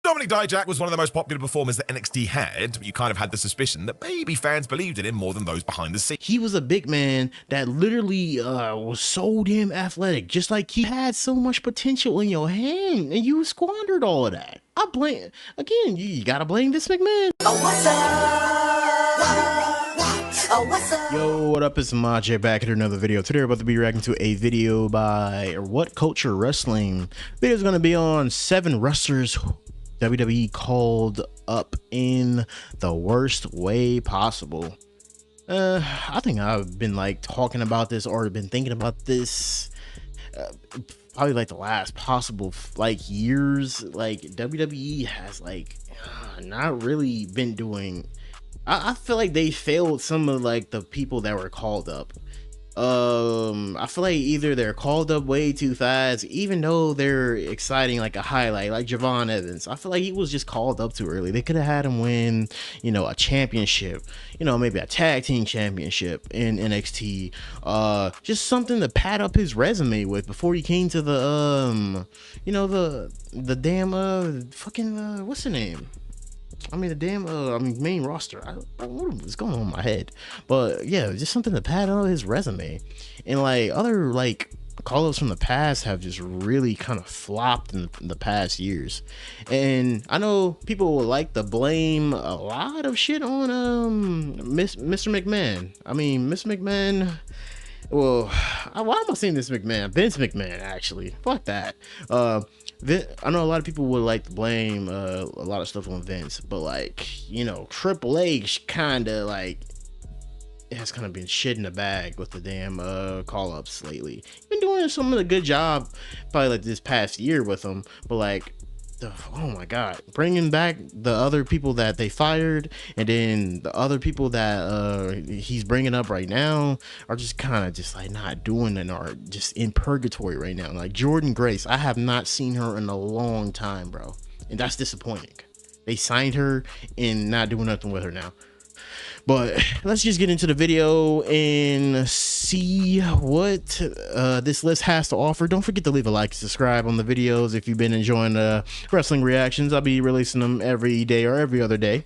Dominic Dijak was one of the most popular performers that NXT had, but you kind of had the suspicion that maybe fans believed in him more than those behind the scenes. He was a big man that literally was so damn athletic, just like he had so much potential in your hand, and you squandered all of that. I blame, again, you gotta blame Vince McMahon. Oh, what's up? Oh, what's up? Yo, what up? It's Ahmadjay back at another video. Today we're about to be reacting to a video by What Culture Wrestling. Video is going to be on 7 wrestlers WWE called up in the worst way possible. I think I've been like talking about this or been thinking about this probably like the last possible like years. Like WWE has like not really been doing. I feel like they failed some of like the people that were called up. I feel like either they're called up way too fast, even though they're exciting like a highlight, like Javon Evans. I feel like he was just called up too early. They could have had him win, you know, a championship, you know, maybe a tag team championship in NXT. Just something to pad up his resume with before he came to the you know, the damn fucking what's the name? I mean, the damn main roster. What is going on in my head? But yeah, just something to pad on his resume. And like other like call-ups from the past have just really kind of flopped in the past years. And I know people would like to blame a lot of shit on Mr. McMahon. I mean, Mr. McMahon. Well, why am I saying this McMahon? Vince McMahon, actually. Fuck that. I know a lot of people would like to blame a lot of stuff on Vince, but like, you know, Triple H kind of like has kind of been shit in the bag with the damn call-ups lately. Been doing some of a good job probably like this past year with them, but like oh my god, bringing back the other people that they fired and then the other people that he's bringing up right now are just kind of just like not doing it or just in purgatory right now. Like Jordan Grace, I have not seen her in a long time, bro, and that's disappointing. They signed her and not doing nothing with her now. But let's just get into the video and see what this list has to offer. Don't forget to leave a like and subscribe on the videos if you've been enjoying the wrestling reactions. I'll be releasing them every day or every other day.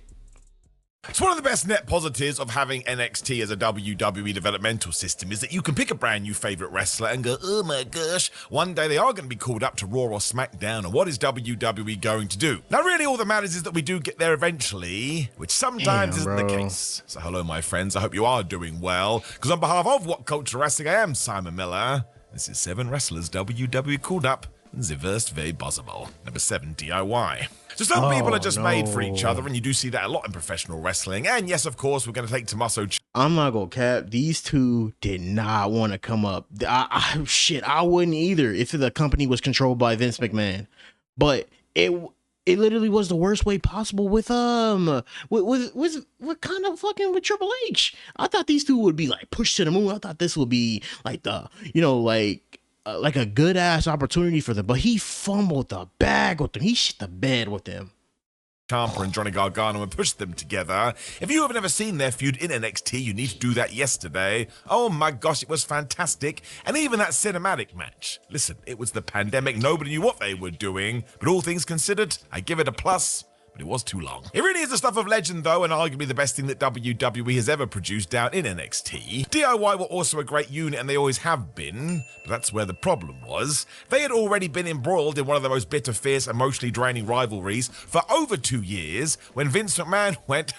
It's one of the best net positives of having NXT as a WWE developmental system is that you can pick a brand new favorite wrestler and go, oh my gosh, one day they are going to be called up to Raw or SmackDown, and what is WWE going to do? Now really all that matters is that we do get there eventually, which sometimes isn't the case. So hello my friends, I hope you are doing well, because on behalf of What Culture Wrestling, I am Simon Miller. This is 7 wrestlers WWE called up in the worst way possible. Number 7, DIY. So some people are just made for each other, and you do see that a lot in professional wrestling. And yes, of course, we're going to take Tommaso. I'm not gonna cap. These two did not want to come up. Shit, I wouldn't either if the company was controlled by Vince McMahon. But it literally was the worst way possible with kind of fucking with Triple H. I thought these two would be like pushed to the moon. I thought this would be like the, you know, like a good ass opportunity for them, but he fumbled the bag with them. He shit the bed with them. Ciampa and Johnny Gargano and pushed them together. If you have never seen their feud in NXT, you need to do that yesterday. Oh my gosh, it was fantastic. And even that cinematic match. Listen, it was the pandemic. Nobody knew what they were doing, but all things considered, I give it a plus. But it was too long. It really is the stuff of legend though, and arguably the best thing that WWE has ever produced down in NXT. DIY were also a great unit, and they always have been, but that's where the problem was. They had already been embroiled in one of the most bitter, fierce, emotionally draining rivalries for over 2 years when Vince McMahon went,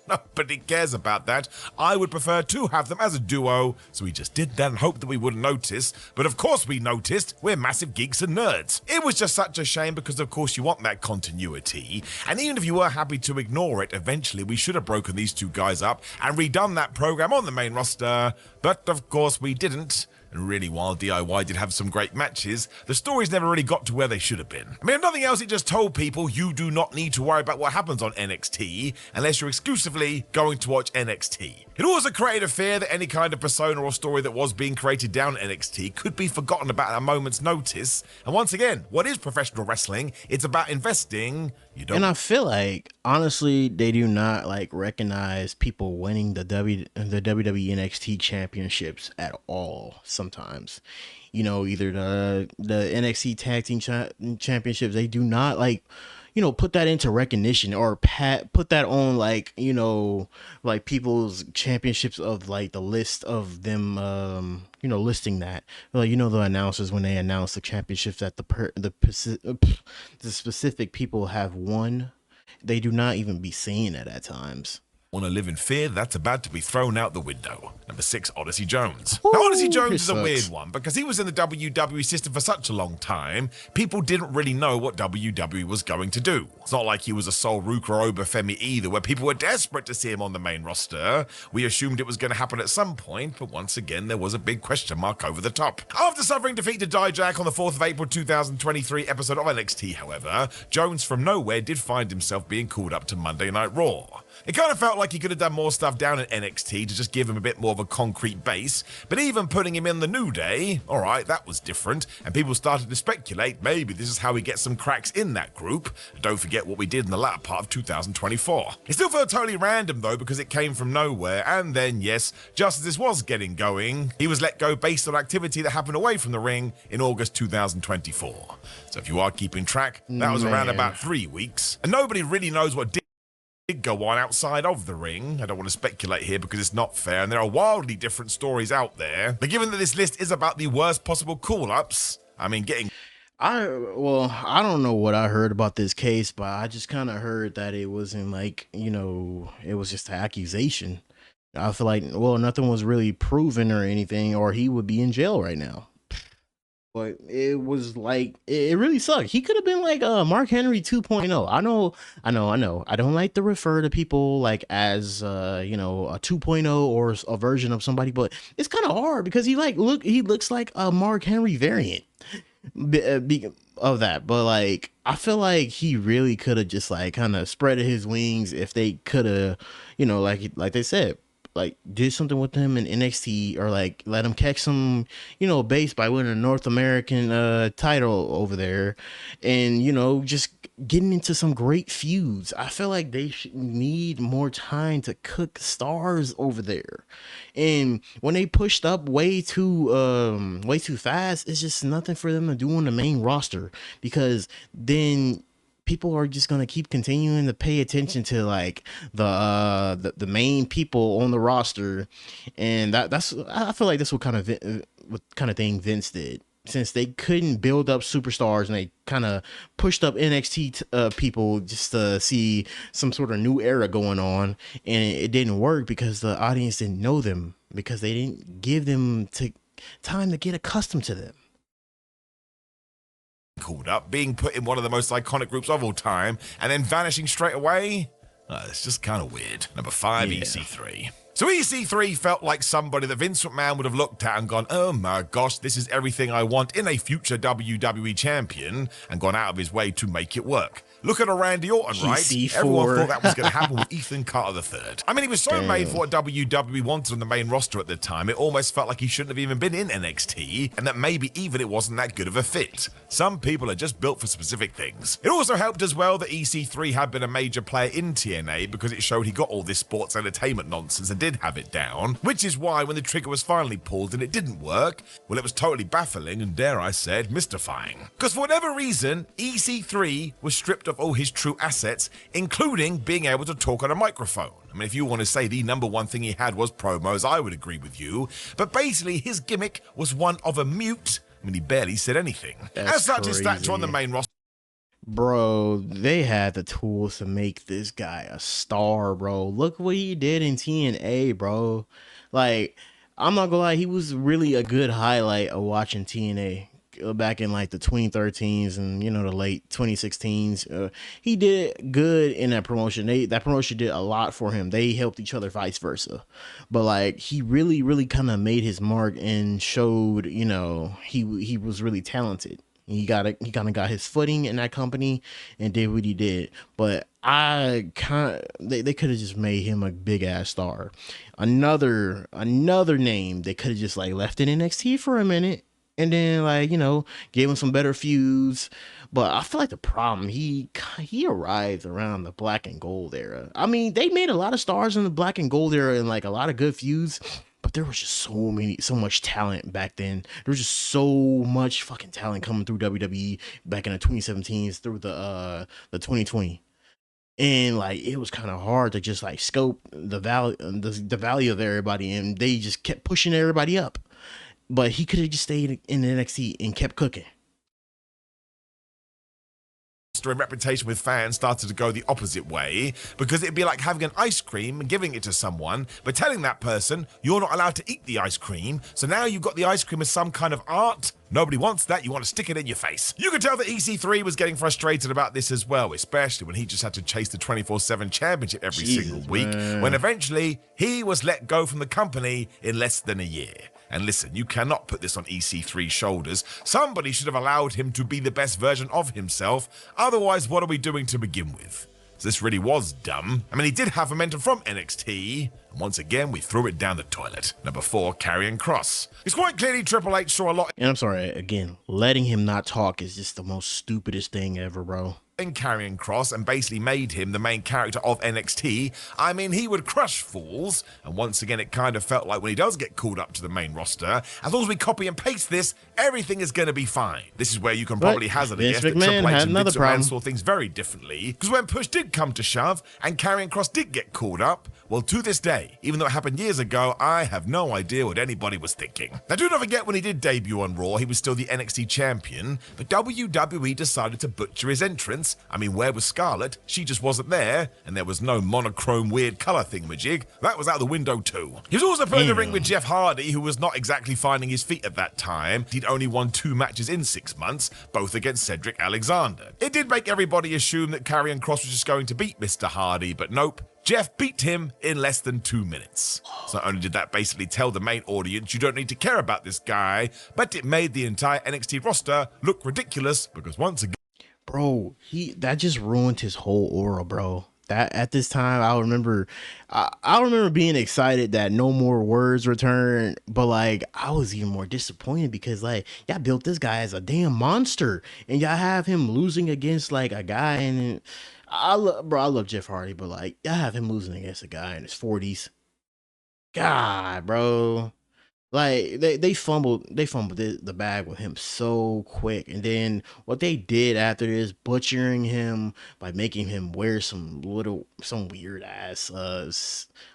nobody cares about that. I would prefer to have them as a duo, so we just did that and hoped that we wouldn't notice. But of course we noticed. We're massive geeks and nerds. It was just such a shame because of course you want that continuity. And even if you were happy to ignore it, eventually we should have broken these two guys up and redone that program on the main roster. But of course we didn't. And really, while DIY did have some great matches, the stories never really got to where they should have been. I mean, if nothing else, it just told people you do not need to worry about what happens on NXT unless you're exclusively going to watch NXT. It also created a fear that any kind of persona or story that was being created down at NXT could be forgotten about at a moment's notice. And once again, what is professional wrestling? It's about investing. You don't. And I feel like, honestly, they do not like recognize people winning the WWE NXT championships at all. Sometimes, you know, either the NXT tag team championships, they do not like, put that into recognition, or put that on, like, like people's championships, of like the list of them, listing that, like, the announcers, when they announce the championships that the specific people have won, they do not even be seeing it at times. Want to live in fear? That's about to be thrown out the window. Number 6, Odyssey Jones. Ooh, now, Odyssey Jones it is a sucks. weird one because he was in the WWE system for such a long time, people didn't really know what WWE was going to do. It's not like he was a Sol Ruka or Obafemi either, where people were desperate to see him on the main roster. We assumed it was going to happen at some point, but once again, there was a big question mark over the top. After suffering defeat to Dijak on the 4th of April 2023 episode of NXT, however, Jones from nowhere did find himself being called up to Monday Night Raw. It kind of felt like he could have done more stuff down at NXT to just give him a bit more of a concrete base, but even putting him in the New Day, alright, that was different, and people started to speculate maybe this is how we get some cracks in that group. Don't forget what we did in the latter part of 2024. It still felt totally random though, because it came from nowhere, and then yes, just as this was getting going, he was let go based on activity that happened away from the ring in August 2024. So if you are keeping track, that was around about 3 weeks, and nobody really knows what did go on outside of the ring. I don't want to speculate here because it's not fair, and there are wildly different stories out there. But given that this list is about the worst possible call-ups, I mean, I don't know what I heard about this case, but I just kind of heard that it wasn't like, it was just an accusation. I feel like, nothing was really proven or anything, or he would be in jail right now. But it was like, it really sucked. He could have been like Mark Henry 2.0. I know. I don't like to refer to people like as a 2.0 or a version of somebody, but it's kind of hard because he looks like a Mark Henry variant of that. But like, I feel like he really could have just like kind of spread his wings if they could have, like they said, like did something with him in NXT, or like let him catch some, base by winning a North American title over there, and just getting into some great feuds. I feel like they need more time to cook stars over there, and when they pushed up way too fast, it's just nothing for them to do on the main roster, because then people are just gonna keep continuing to pay attention to like the main people on the roster, and that's I feel like that's what kind of thing Vince did, since they couldn't build up superstars and they kind of pushed up NXT people just to see some sort of new era going on, and it didn't work because the audience didn't know them, because they didn't give them time to get accustomed to them. called up, being put in one of the most iconic groups of all time, and then vanishing straight away? It's just kind of weird. Number 5, Yeah. EC3. So EC3 felt like somebody that Vince McMahon would have looked at and gone, oh my gosh, this is everything I want in a future WWE champion, and gone out of his way to make it work. Look at a Randy Orton, right? EC4. Everyone thought that was going to happen with Ethan Carter III. I mean, he was so made for what WWE wanted on the main roster at the time, it almost felt like he shouldn't have even been in NXT, and that maybe even it wasn't that good of a fit. Some people are just built for specific things. It also helped as well that EC3 had been a major player in TNA, because it showed he got all this sports entertainment nonsense and did have it down, which is why when the trigger was finally pulled and it didn't work, well, it was totally baffling and, dare I say, mystifying. Because for whatever reason, EC3 was stripped of all his true assets, including being able to talk on a microphone. I mean, if you want to say the number one thing he had was promos, I would agree with you, but basically his gimmick was one of a mute. I mean, he barely said anything. That's As such, his crazy. stature on the main roster, Bro, they had the tools to make this guy a star, bro. Look what he did in TNA, bro. Like, I'm not gonna lie, he was really a good highlight of watching TNA back in like the 2013s and the late 2016s. He did good in that promotion. That promotion did a lot for him. They helped each other, vice versa. But like, he really kind of made his mark and showed he was really talented. He kind of got his footing in that company and did what he did. But they could have just made him a big ass star. Another name they could have just like left in NXT for a minute and then like gave him some better feuds. But I feel like the problem, he arrived around the black and gold era. I mean, they made a lot of stars in the black and gold era and like a lot of good feuds. But but there was just so much talent back then. There was just so much fucking talent coming through WWE back in the 2017s through the 2020. And like it was kind of hard to just like scope the value of everybody, and they just kept pushing everybody up. But he could have just stayed in NXT and kept cooking. And reputation with fans started to go the opposite way, because it'd be like having an ice cream and giving it to someone, but telling that person you're not allowed to eat the ice cream, so now you've got the ice cream as some kind of art. Nobody wants that. You want to stick it in your face. You could tell that EC3 was getting frustrated about this as well, especially when he just had to chase the 24/7 championship every single week, when eventually he was let go from the company in less than a year. And listen, you cannot put this on EC3's shoulders. Somebody should have allowed him to be the best version of himself. Otherwise, what are we doing to begin with? So this really was dumb. I mean, he did have momentum from NXT, and once again, we threw it down the toilet. Number 4, Karrion Kross. It's quite clearly Triple H saw a lot. And I'm sorry, again, letting him not talk is just the most stupidest thing ever, bro. In Karrion Kross, and basically made him the main character of NXT. I mean, he would crush fools, and once again it kind of felt like when he does get called up to the main roster, as long as we copy and paste this, everything is going to be fine. This is where you can probably hazard a guess that Triple H and Vince McMahon saw things very differently, because when push did come to shove and Karrion Kross did get called up, well, to this day, even though it happened years ago, I have no idea what anybody was thinking. Now, do not forget, when he did debut on Raw, he was still the NXT champion, but WWE decided to butcher his entrance. I mean, where was Scarlett? She just wasn't there, and there was no monochrome weird colour thingamajig. That was out the window too. He was also put in the ring with Jeff Hardy, who was not exactly finding his feet at that time. He'd only won 2 matches in 6 months, both against Cedric Alexander. It did make everybody assume that Karrion Kross was just going to beat Mr. Hardy, but nope. Jeff beat him in less than 2 minutes. So not only did that basically tell the main audience you don't need to care about this guy, but it made the entire NXT roster look ridiculous, because once again, bro, that just ruined his whole aura, bro. That at this time, I remember being excited that No More Words returned, but like I was even more disappointed because like y'all built this guy as a damn monster, and y'all have him losing against like a guy, and I love Jeff Hardy, but like y'all have him losing against a guy in his 40s. God, bro. Like they fumbled the bag with him so quick, and then what they did after this, butchering him by making him wear some weird ass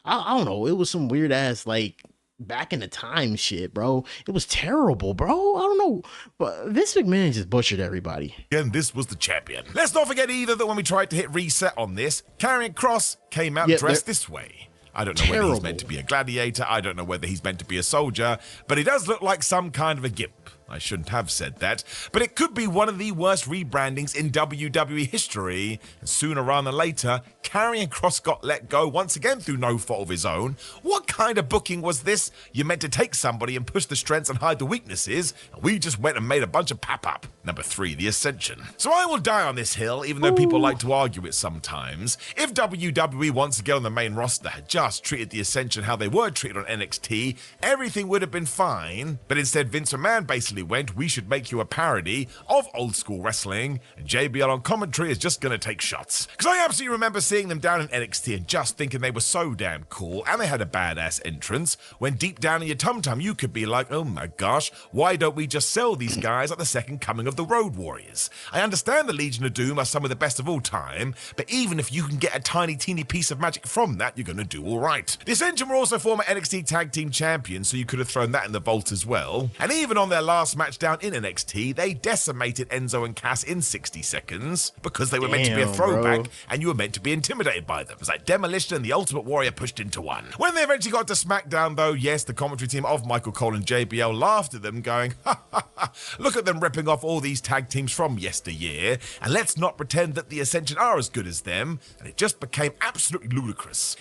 I don't know, it was some weird ass like back in the time shit, bro. It was terrible, bro. I don't know, but Vince McMahon just butchered everybody. And this was the champion. Let's not forget either that when we tried to hit reset on this, Karrion Kross came out dressed this way. I don't know whether he's meant to be a gladiator, I don't know whether he's meant to be a soldier, but he does look like some kind of a gimp. I shouldn't have said that, but it could be one of the worst rebrandings in WWE history, and sooner rather than later, Karrion Kross got let go once again through no fault of his own. What kind of booking was this? You meant to take somebody and push the strengths and hide the weaknesses, and we just went and made a bunch of pap-up. Number 3, the Ascension. So I will die on this hill, even though people like to argue it sometimes. If WWE once again on the main roster had just treated the Ascension how they were treated on NXT, everything would have been fine, but instead Vince McMahon basically went, we should make you a parody of old school wrestling, and JBL on commentary is just gonna take shots. Because I absolutely remember seeing them down in NXT and just thinking they were so damn cool, and they had a badass entrance, when deep down in your tum-tum you could be like, oh my gosh, why don't we just sell these guys like the second coming of the Road Warriors? I understand the Legion of Doom are some of the best of all time, but even if you can get a tiny teeny piece of magic from that, you're gonna do alright. The Ascension were also former NXT Tag Team Champions, so you could have thrown that in the vault as well. And even on their last match down in NXT, they decimated Enzo and Cass in 60 seconds because they were meant to be a throwback, bro, and you were meant to be intimidated by them. It was like Demolition and the Ultimate Warrior pushed into one. When they eventually got to SmackDown though, yes, the commentary team of Michael Cole and JBL laughed at them going, ha ha ha, look at them ripping off all these tag teams from yesteryear, and let's not pretend that the Ascension are as good as them, and it just became absolutely ludicrous.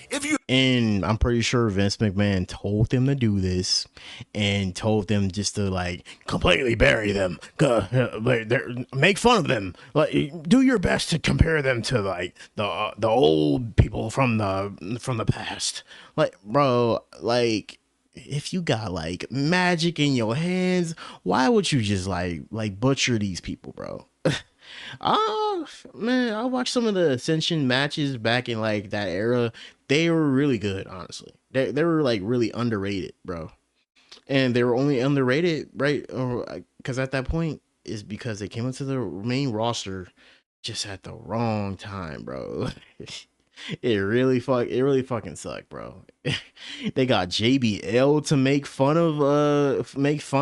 And I'm pretty sure Vince McMahon told them to do this and told them just to like completely bury them, make fun of them, like do your best to compare them to like the old people from the past. Like, bro, like if you got like magic in your hands, why would you just like butcher these people, bro? Man, I watched some of the Ascension matches back in like that era. They were really good, honestly. They were like really underrated, bro. And they were only underrated, right? Because at that point is because they came into the main roster just at the wrong time, bro. It really fucking sucked, bro. They got JBL to make fun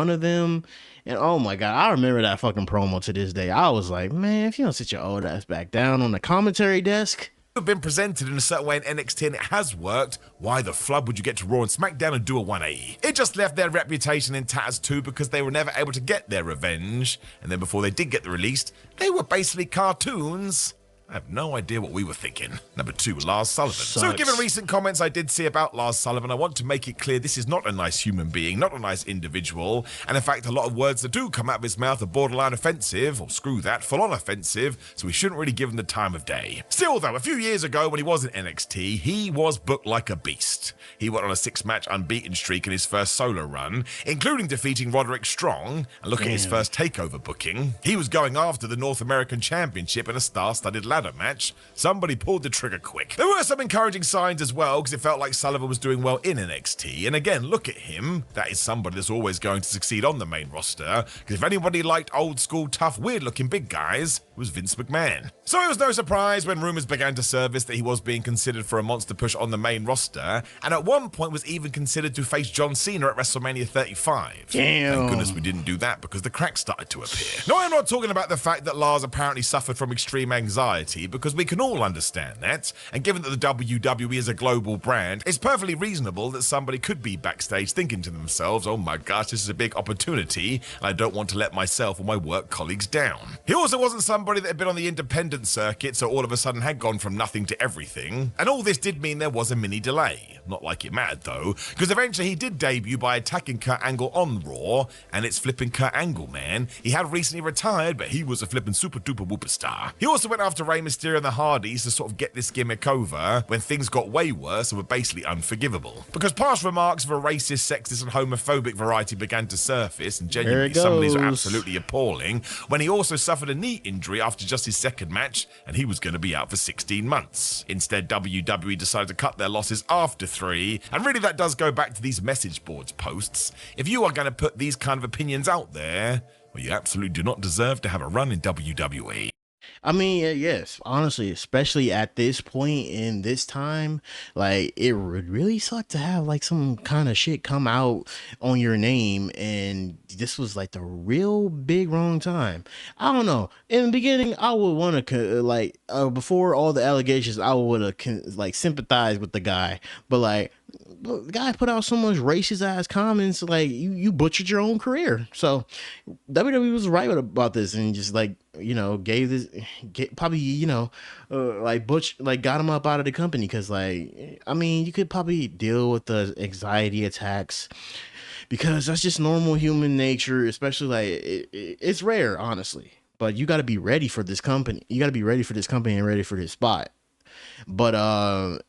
of them. And oh my god, I remember that fucking promo to this day. I was like, man, if you don't sit your old ass back down on the commentary desk. Have been presented in a certain way in NXT and it has worked, why the flub would you get to Raw and SmackDown and do a 180? It just left their reputation in tatters too because they were never able to get their revenge, and then before they did get the release, they were basically cartoons. I have no idea what we were thinking. Number 2, Lars Sullivan. Sucks. So given recent comments I did see about Lars Sullivan, I want to make it clear this is not a nice human being, not a nice individual, and in fact a lot of words that do come out of his mouth are borderline offensive, or screw that, full-on offensive, so we shouldn't really give him the time of day. Still though, a few years ago when he was in NXT, he was booked like a beast. He went on a 6-match unbeaten streak in his first solo run, including defeating Roderick Strong, and look at his first takeover booking. He was going after the North American Championship in a star-studded ladder match. Somebody pulled the trigger quick. There were some encouraging signs as well, because it felt like Sullivan was doing well in NXT, and again, look at him. That is somebody that's always going to succeed on the main roster, because if anybody liked old school, tough, weird looking big guys, it was Vince McMahon. So it was no surprise when rumors began to surface that he was being considered for a monster push on the main roster, and at one point was even considered to face John Cena at WrestleMania 35. Damn. Thank goodness we didn't do that because the cracks started to appear. No, I'm not talking about the fact that Lars apparently suffered from extreme anxiety, because we can all understand that, and given that the WWE is a global brand, it's perfectly reasonable that somebody could be backstage thinking to themselves, oh my gosh, this is a big opportunity, and I don't want to let myself or my work colleagues down. He also wasn't somebody that had been on the independent circuit, so all of a sudden had gone from nothing to everything, and all this did mean there was a mini delay. Not like it mattered though, because eventually he did debut by attacking Kurt Angle on Raw, and it's flipping Kurt Angle, man. He had recently retired, but he was a flipping super duper whooper star. He also went after Rey Mysterio and the Hardys to sort of get this gimmick over when things got way worse and were basically unforgivable. Because past remarks of a racist, sexist and homophobic variety began to surface, and genuinely some of these are absolutely appalling, when he also suffered a knee injury after just his second match, and he was going to be out for 16 months. Instead, WWE decided to cut their losses after 3, and really that does go back to these message boards posts. If you are going to put these kind of opinions out there, well, you absolutely do not deserve to have a run in WWE. I mean, yes, honestly, especially at this point in this time, like it would really suck to have like some kind of shit come out on your name, and this was like the real big wrong time. I don't know. In the beginning, I would want to before all the allegations, I would have like sympathized with the guy, but like the guy put out so much racist ass comments, like you butchered your own career. So WWE was right about this, and just like, you know, probably, you know, got him up out of the company, because like, I mean, you could probably deal with the anxiety attacks because that's just normal human nature, especially like it's rare, honestly, but you got to be ready for this company. You got to be ready for this company and ready for this spot. But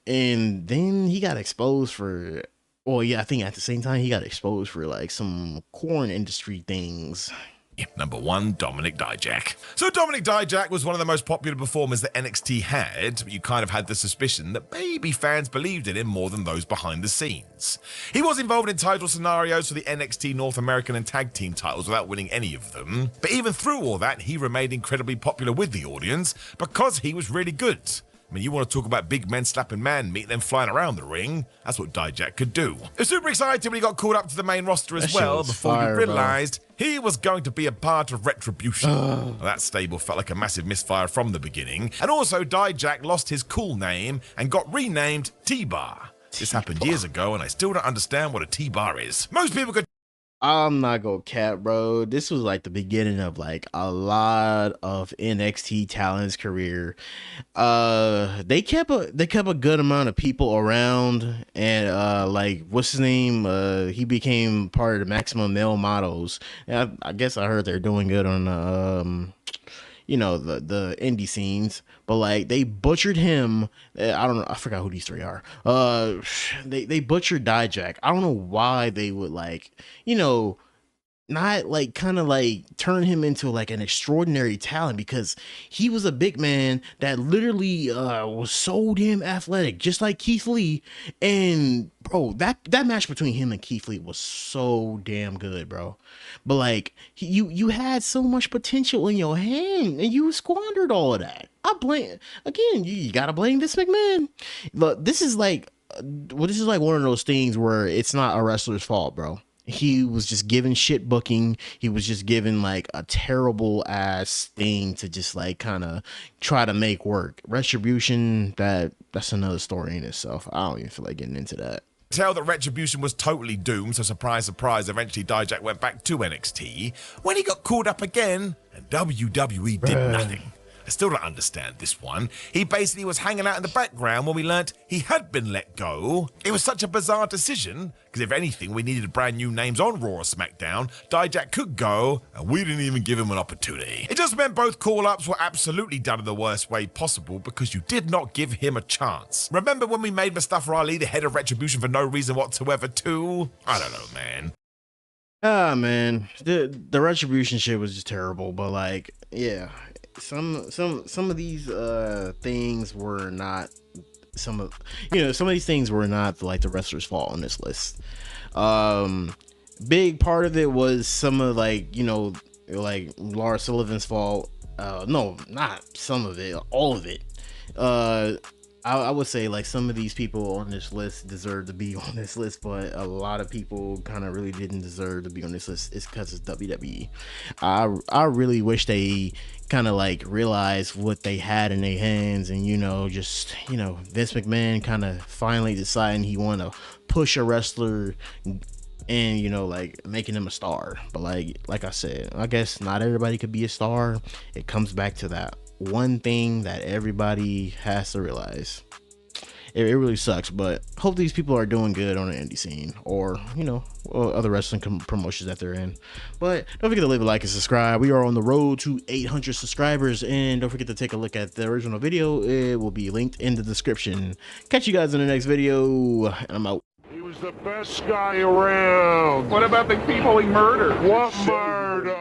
and then he got exposed for, well, yeah, I think at the same time he got exposed for like some corn industry things. Number 1, Dominic Dijak. So Dominic Dijak was one of the most popular performers that NXT had, but you kind of had the suspicion that maybe fans believed in him more than those behind the scenes. He was involved in title scenarios for the NXT North American and Tag Team titles without winning any of them, but even through all that, he remained incredibly popular with the audience because he was really good. I mean, you want to talk about big men slapping man meat, then flying around the ring? That's what Dijak could do. It was super exciting when he got called up to the main roster as well, before he realized he was going to be a part of Retribution. Well, that stable felt like a massive misfire from the beginning. And also, Dijak lost his cool name and got renamed T-Bar. This happened years ago, and I still don't understand what a T-Bar is. Most people could... I'm not gonna cap, bro. This was like the beginning of like a lot of NXT talent's career. They kept a good amount of people around, and like what's his name? He became part of the Maximum Male Models. And I guess I heard they're doing good on you know, the indie scenes, but like they butchered him. I don't know, I forgot who these 3 are. They butchered Dijak. I don't know why they would, like, you know, not like kind of like turn him into like an extraordinary talent, because he was a big man that literally was so damn athletic, just like Keith Lee. And bro, that match between him and Keith Lee was so damn good, bro. But like you had so much potential in your hand and you squandered all of that. I blame, again, you gotta blame Vince McMahon. Look, this is like one of those things where it's not a wrestler's fault, bro. He was just given shit booking. He was just given like a terrible ass thing to just like kind of try to make work. Retribution, that's another story in itself. I don't even feel like getting into that. Tell that Retribution was totally doomed, so surprise, surprise, eventually Dijak went back to NXT when he got called up again and WWE did nothing. I still don't understand this one. He basically was hanging out in the background when we learnt he had been let go. It was such a bizarre decision, because if anything, we needed brand new names on Raw or SmackDown. Dijak could go, and we didn't even give him an opportunity. It just meant both call-ups were absolutely done in the worst way possible, because you did not give him a chance. Remember when we made Mustafa Ali the head of Retribution for no reason whatsoever too? I don't know, man. Ah, man, the Retribution shit was just terrible, but like, yeah. Some of these things were not some of these things were not like the wrestler's fault on this list. Big part of it was some of like Lars Sullivan's fault. No, not some of it, all of it. I would say like some of these people on this list deserve to be on this list, but a lot of people kind of really didn't deserve to be on this list. It's because it's WWE. I really wish they kind of like realized what they had in their hands, and Vince McMahon kind of finally deciding he want to push a wrestler and like making him a star. But like I said, I guess not everybody could be a star. It comes back to that one thing that everybody has to realize. It really sucks, but hope these people are doing good on the indie scene, or other wrestling promotions that they're in. But don't forget to leave a like and subscribe. We are on the road to 800 subscribers, and don't forget to take a look at the original video. It will be linked in the description. Catch you guys in the next video, and I'm out. He was the best guy around. What about the people he murdered? What murder?